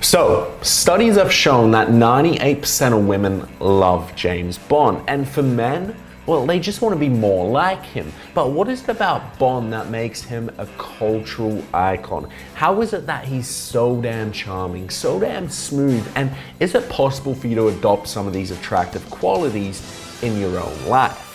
So, studies have shown that 98% of women love James Bond, and for men, well, they just want to be more like him. But what is it about Bond that makes him a cultural icon? How is it that he's so damn charming, so damn smooth, and is it possible for you to adopt some of these attractive qualities in your own life?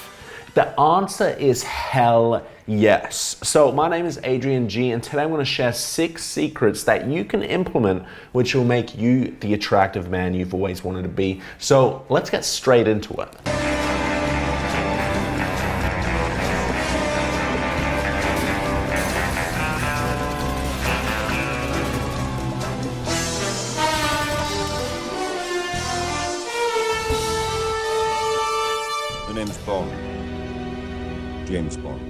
The answer is hell yes. So my name is Adrian G, and today I'm going to share 6 secrets that you can implement which will make you the attractive man you've always wanted to be. So let's get straight into it. The name's Bond. James Bond.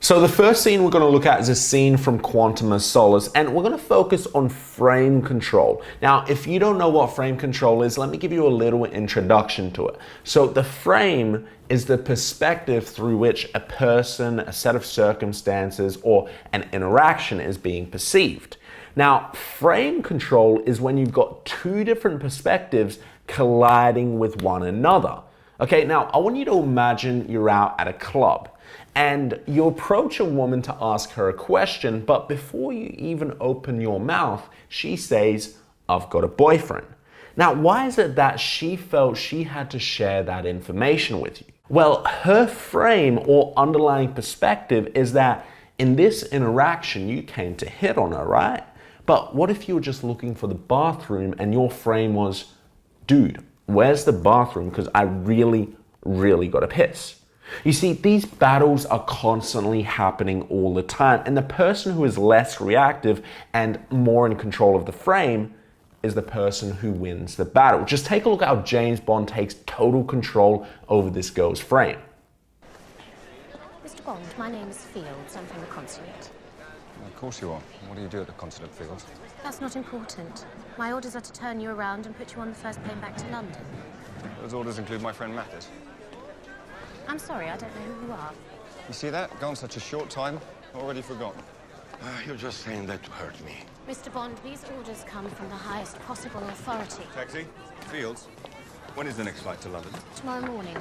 So the first scene we're going to look at is a scene from Quantum of Solace, and we're going to focus on frame control. Now, if you don't know what frame control is, let me give you a little introduction to it. So the frame is the perspective through which a person, a set of circumstances, or an interaction is being perceived. Now, frame control is when you've got 2 different perspectives colliding with one another. Okay, now I want you to imagine you're out at a club and you approach a woman to ask her a question, but before you even open your mouth, she says, "I've got a boyfriend." Now, why is it that she felt she had to share that information with you? Well, her frame or underlying perspective is that in this interaction, you came to hit on her, right? But what if you were just looking for the bathroom and your frame was, "Dude, where's the bathroom? Because I really got to piss." You see, these battles are constantly happening all the time, and the person who is less reactive and more in control of the frame is the person who wins the battle. Just take a look at how James Bond takes total control over this girl's frame. Mr. Bond, my name's Fields. I'm from the consulate. Of course you are. What do you do at the consulate, Fields? That's not important. My orders are to turn you around and put you on the first plane back to London. Those orders include my friend Mattis. I'm sorry, I don't know who you are. You see that? Gone such a short time, already forgotten. You're just saying that to hurt me. Mr. Bond, these orders come from the highest possible authority. Taxi? Fields? When is the next flight to London? Tomorrow morning.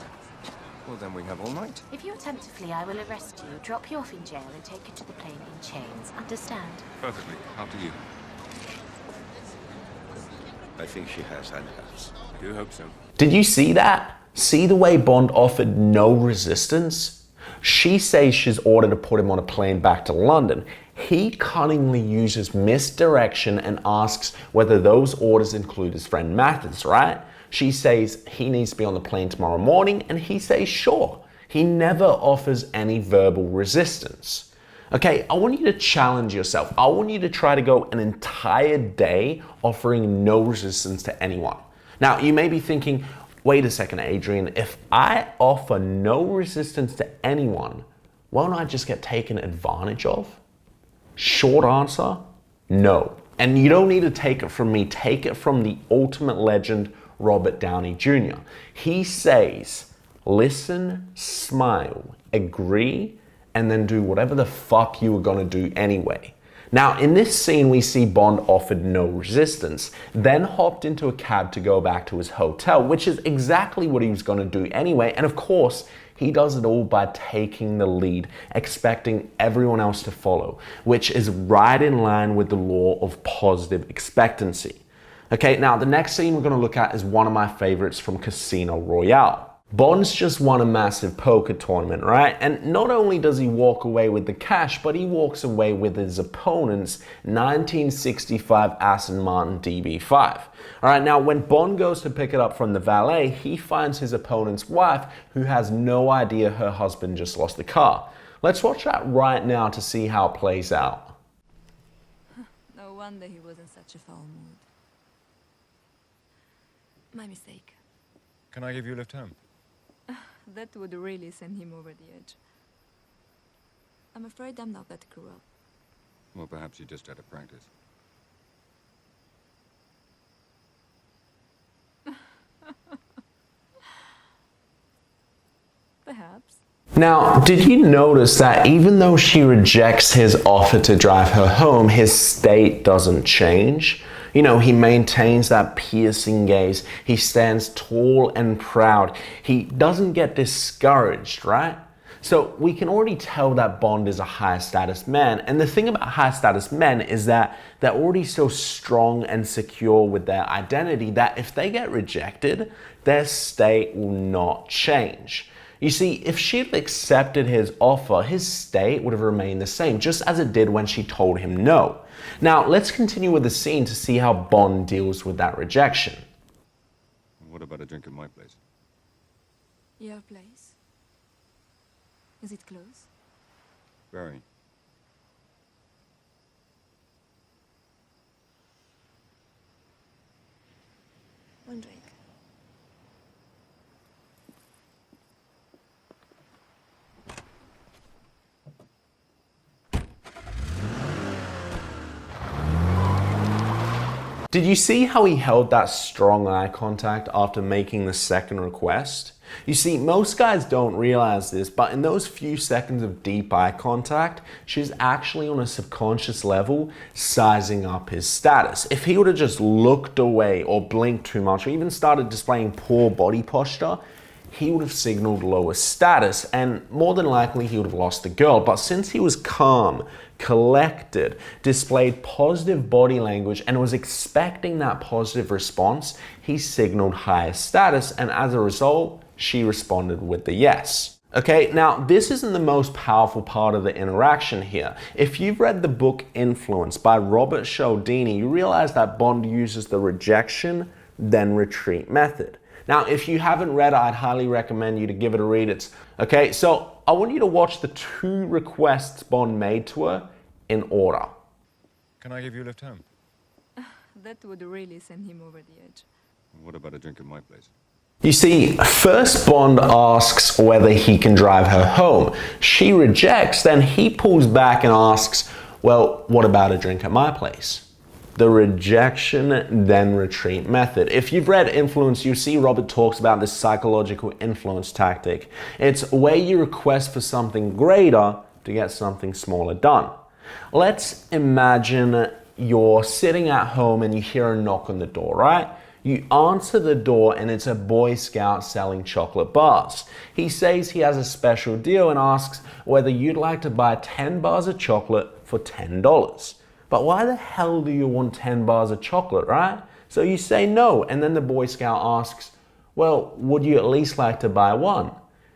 Well, then we have all night. If you attempt to flee, I will arrest you, drop you off in jail, and take you to the plane in chains. Understand? Perfectly. After you. I think she has handcuffs. I do hope so. Did you see that? See the way Bond offered no resistance? She says she's ordered to put him on a plane back to London. He cunningly uses misdirection and asks whether those orders include his friend Mathis, right? She says he needs to be on the plane tomorrow morning, and he says sure. He never offers any verbal resistance. Okay, I want you to challenge yourself. I want you to try to go an entire day offering no resistance to anyone. Now, you may be thinking, wait a second, Adrian, if I offer no resistance to anyone, won't I just get taken advantage of? Short answer, no. And you don't need to take it from me, take it from the ultimate legend, Robert Downey Jr. He says, listen, smile, agree, and then do whatever the fuck you were gonna do anyway. Now, in this scene, we see Bond offered no resistance, then hopped into a cab to go back to his hotel, which is exactly what he was gonna do anyway. And of course, he does it all by taking the lead, expecting everyone else to follow, which is right in line with the law of positive expectancy. Okay, now the next scene we're gonna look at is one of my favorites from Casino Royale. Bond's just won a massive poker tournament, right? And not only does he walk away with the cash, but he walks away with his opponent's 1965 Aston Martin DB5. All right, now when Bond goes to pick it up from the valet, he finds his opponent's wife, who has no idea her husband just lost the car. Let's watch that right now to see how it plays out. No wonder he was in such a foul mood. My mistake. Can I give you a lift home? That would really send him over the edge. I'm afraid I'm not that cruel. Well, perhaps you just had a practice. Perhaps. Now, did you notice that even though she rejects his offer to drive her home, his state doesn't change? You know, he maintains that piercing gaze. He stands tall and proud. He doesn't get discouraged, right? So we can already tell that Bond is a high status man. And the thing about high status men is that they're already so strong and secure with their identity that if they get rejected, their state will not change. You see, if she'd accepted his offer, his state would have remained the same, just as it did when she told him no. Now, let's continue with the scene to see how Bond deals with that rejection. What about a drink at my place? Your place? Is it close? Very. One drink. Did you see how he held that strong eye contact after making the second request? You see, most guys don't realize this, but in those few seconds of deep eye contact, she's actually on a subconscious level sizing up his status. If he would have just looked away or blinked too much or even started displaying poor body posture, he would have signaled lower status and more than likely he would have lost the girl. But since he was calm, collected, displayed positive body language and was expecting that positive response, he signaled higher status, and as a result, she responded with the yes. Okay, now this isn't the most powerful part of the interaction here. If you've read the book Influence by Robert Cialdini, you realize that Bond uses the rejection, then retreat method. Now, if you haven't read it, I'd highly recommend you to give it a read. Okay, so I want you to watch the two requests Bond made to her in order. Can I give you a lift home? That would really send him over the edge. What about a drink at my place? You see, first Bond asks whether he can drive her home. She rejects, then he pulls back and asks, well, what about a drink at my place? The rejection, then retreat method. If you've read Influence, you see Robert talks about this psychological influence tactic. It's where you request for something greater to get something smaller done. Let's imagine you're sitting at home and you hear a knock on the door, right? You answer the door and it's a Boy Scout selling chocolate bars. He says he has a special deal and asks whether you'd like to buy 10 bars of chocolate for $10. But why the hell do you want 10 bars of chocolate, right? So you say no, and then the Boy Scout asks, well, would you at least like to buy one?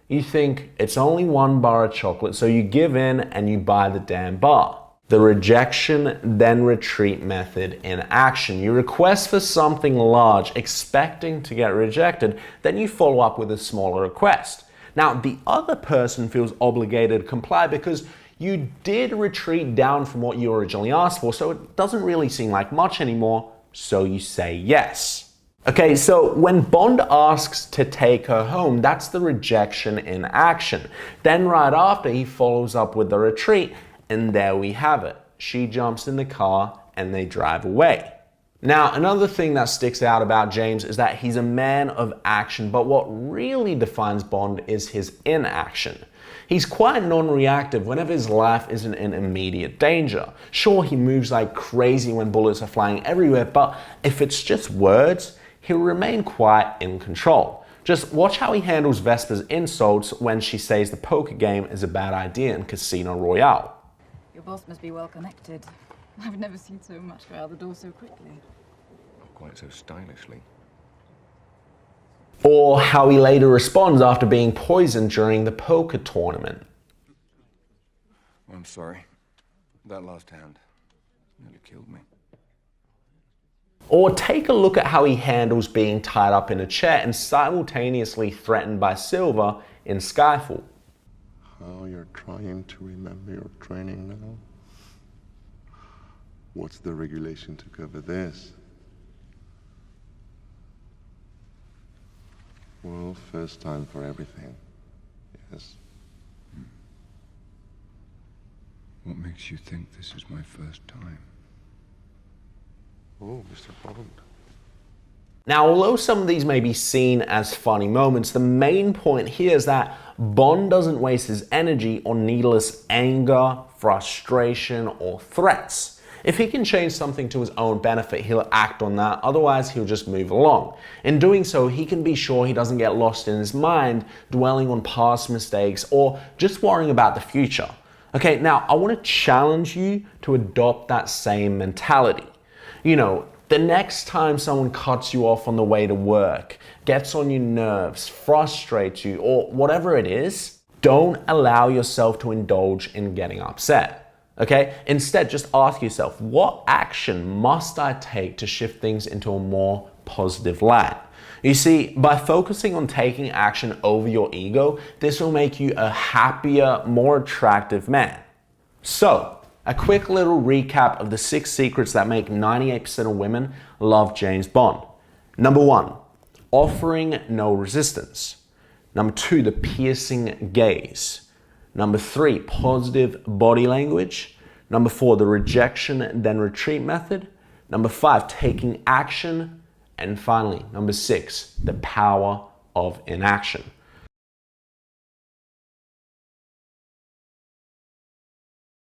You think it's only 1 bar of chocolate, so you give in and you buy the damn bar. The rejection, then retreat method in action. You request for something large, expecting to get rejected, then you follow up with a smaller request. Now, the other person feels obligated to comply because you did retreat down from what you originally asked for, so it doesn't really seem like much anymore, so you say yes. Okay, so when Bond asks to take her home, that's the rejection in action. Then right after, he follows up with the retreat, and there we have it. She jumps in the car and they drive away. Now, another thing that sticks out about James is that he's a man of action, but what really defines Bond is his inaction. He's quite non-reactive whenever his life isn't in immediate danger. Sure, he moves like crazy when bullets are flying everywhere, but if it's just words, he'll remain quite in control. Just watch how he handles Vesper's insults when she says the poker game is a bad idea in Casino Royale. Your boss must be well connected. I've never seen so much go out the door so quickly. Not quite so stylishly. Or how he later responds after being poisoned during the poker tournament. I'm sorry. That last hand nearly killed me. Or take a look at how he handles being tied up in a chair and simultaneously threatened by Silva in Skyfall. How you're trying to remember your training now? What's the regulation to cover this? Well, first time for everything. Yes. What makes you think this is my first time? Oh, Mr. Bond. Now, although some of these may be seen as funny moments, the main point here is that Bond doesn't waste his energy on needless anger, frustration, or threats. If he can change something to his own benefit, he'll act on that, otherwise he'll just move along. In doing so, he can be sure he doesn't get lost in his mind, dwelling on past mistakes, or just worrying about the future. Okay, now I want to challenge you to adopt that same mentality. You know, the next time someone cuts you off on the way to work, gets on your nerves, frustrates you, or whatever it is, don't allow yourself to indulge in getting upset. Okay? Instead, just ask yourself, what action must I take to shift things into a more positive light? You see, by focusing on taking action over your ego, this will make you a happier, more attractive man. So, a quick little recap of the 6 secrets that make 98% of women love James Bond. Number 1, offering no resistance. Number 2, the piercing gaze. Number 3, positive body language. Number 4, the rejection then retreat method. Number 5, taking action. And finally, number 6, the power of inaction.